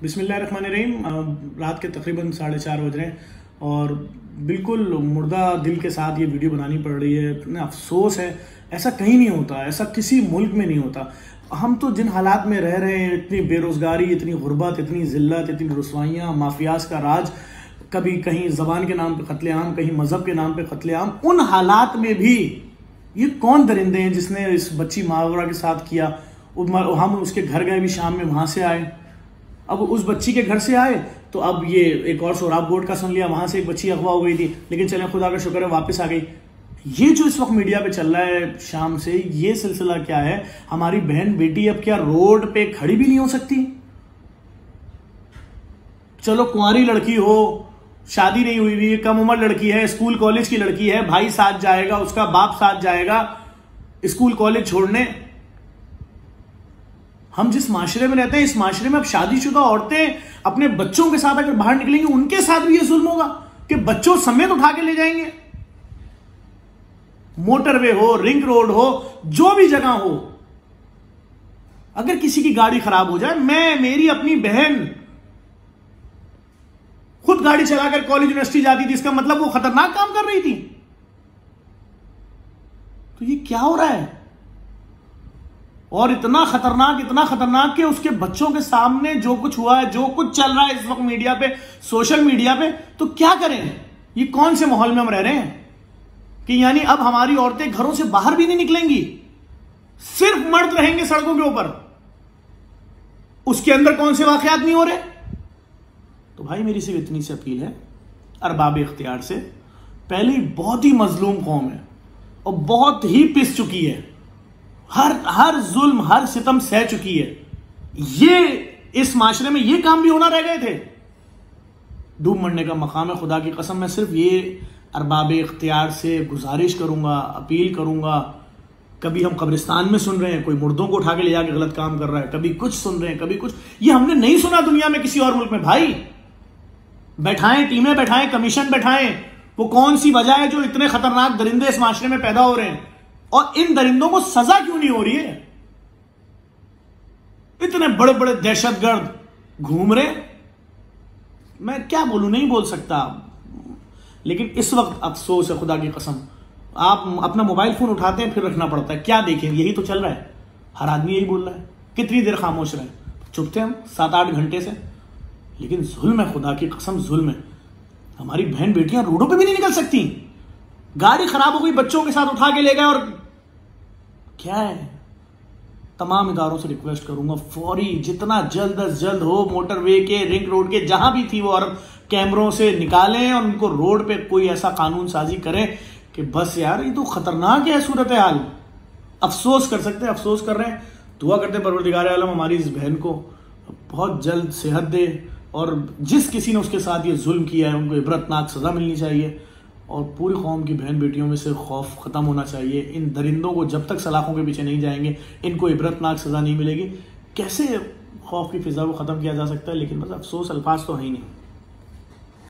बिस्मिल्लाहिर्रहमानिर्रहीम। रात के तकरीबन 4:30 बज रहे हैं और बिल्कुल मुर्दा दिल के साथ ये वीडियो बनानी पड़ रही है। इतना अफसोस है, ऐसा कहीं नहीं होता, ऐसा किसी मुल्क में नहीं होता। हम तो जिन हालात में रह रहे हैं, इतनी बेरोज़गारी, इतनी गुर्बत, इतनी ज़िल्लत, इतनी रुसवाइयाँ, माफियाज का राज, कभी कहीं ज़बान के नाम पे कत्लेआम, कहीं मज़हब के नाम पे कत्लेआम, उन हालात में भी ये कौन दरिंदे हैं जिसने इस बच्ची मावरा के साथ किया। हम उसके घर गए भी शाम में, वहाँ से आए, अब उस बच्ची के घर से आए तो अब ये एक और सोराब बोर्ड का सुन लिया, वहां से एक बच्ची अगवा हो गई थी, लेकिन चले खुदा का शुक्र है वापस आ गई। ये जो इस वक्त मीडिया पे चल रहा है शाम से, ये सिलसिला क्या है? हमारी बहन बेटी अब क्या रोड पे खड़ी भी नहीं हो सकती? चलो कुंवारी लड़की हो, शादी नहीं हुई हुई, कम उम्र लड़की है, स्कूल कॉलेज की लड़की है, भाई साथ जाएगा, उसका बाप साथ जाएगा स्कूल कॉलेज छोड़ने। हम जिस माशरे में रहते हैं, इस माशरे में अब शादीशुदा औरतें अपने बच्चों के साथ अगर बाहर निकलेंगी, उनके साथ भी ये जुल्म होगा कि बच्चों समेत उठा के ले जाएंगे। मोटरवे हो, रिंग रोड हो, जो भी जगह हो, अगर किसी की गाड़ी खराब हो जाए, मेरी अपनी बहन खुद गाड़ी चलाकर कॉलेज यूनिवर्सिटी जाती थी, इसका मतलब वो खतरनाक काम कर रही थी। तो ये क्या हो रहा है? और इतना खतरनाक कि उसके बच्चों के सामने जो कुछ हुआ है, जो कुछ चल रहा है इस वक्त मीडिया पे, सोशल मीडिया पे, तो क्या करें? ये कौन से माहौल में हम रह रहे हैं कि यानी अब हमारी औरतें घरों से बाहर भी नहीं निकलेंगी, सिर्फ मर्द रहेंगे सड़कों के ऊपर। उसके अंदर कौन से वाकयात नहीं हो रहे? तो भाई मेरी सिर्फ इतनी सी अपील है अरबाब इख्तियार से, पहले ही बहुत ही मजलूम कौम है और बहुत ही पिस चुकी है, हर जुल्म, हर सितम सह चुकी है। ये इस माशरे में ये काम भी होना रह गए थे। डूब मरने का मकाम है, खुदा की कसम। मैं सिर्फ ये अरबाब इख्तियार से गुजारिश करूंगा, अपील करूंगा। कभी हम कब्रिस्तान में सुन रहे हैं कोई मुर्दों को उठा के ले जाके गलत काम कर रहा है, कभी कुछ सुन रहे हैं, कभी कुछ। ये हमने नहीं सुना दुनिया में किसी और मुल्क में। भाई बैठाएं, टीमें बैठाएं, कमीशन बैठाएं। वो कौन सी वजह है जो इतने खतरनाक दरिंदे इस माशरे में पैदा हो रहे हैं और इन दरिंदों को सजा क्यों नहीं हो रही है? इतने बड़े बड़े दहशतगर्द घूम रहे, मैं क्या बोलूं, नहीं बोल सकता। लेकिन इस वक्त अफसोस है, खुदा की कसम। आप अपना मोबाइल फोन उठाते हैं, फिर रखना पड़ता है। क्या देखें? यही तो चल रहा है, हर आदमी यही बोल रहा है। कितनी देर खामोश रहे? चुप थे हम 7-8 घंटे से। लेकिन जुल्म है, खुदा की कसम जुल्म है। हमारी बहन बेटियां रोडों पे भी नहीं निकल सकती। गाड़ी खराब हो गई, बच्चों के साथ उठा के ले गए। और क्या है, तमाम इदारों से रिक्वेस्ट करूंगा, फौरी जितना जल्द अज जल्द हो, मोटरवे के, रिंग रोड के, जहां भी थी वो औरत, कैमरों से निकालें और उनको रोड पे कोई ऐसा कानून साजी करें कि बस यार, ये तो खतरनाक है सूरत हाल। अफसोस कर सकते हैं, अफसोस कर रहे हैं। दुआ करते हैं परवरदिगार आलम हमारी इस बहन को बहुत जल्द सेहत दे, और जिस किसी ने उसके साथ ये जुल्म किया है उनको इबरतनाक सजा मिलनी चाहिए। और पूरी कौम की बहन बेटियों में से खौफ ख़त्म होना चाहिए। इन दरिंदों को जब तक सलाखों के पीछे नहीं जाएंगे, इनको इबरतनाक सज़ा नहीं मिलेगी। कैसे खौफ की फ़िज़ा को ख़त्म किया जा सकता है? लेकिन बस अफसोस, अल्फाज तो है ही नहीं।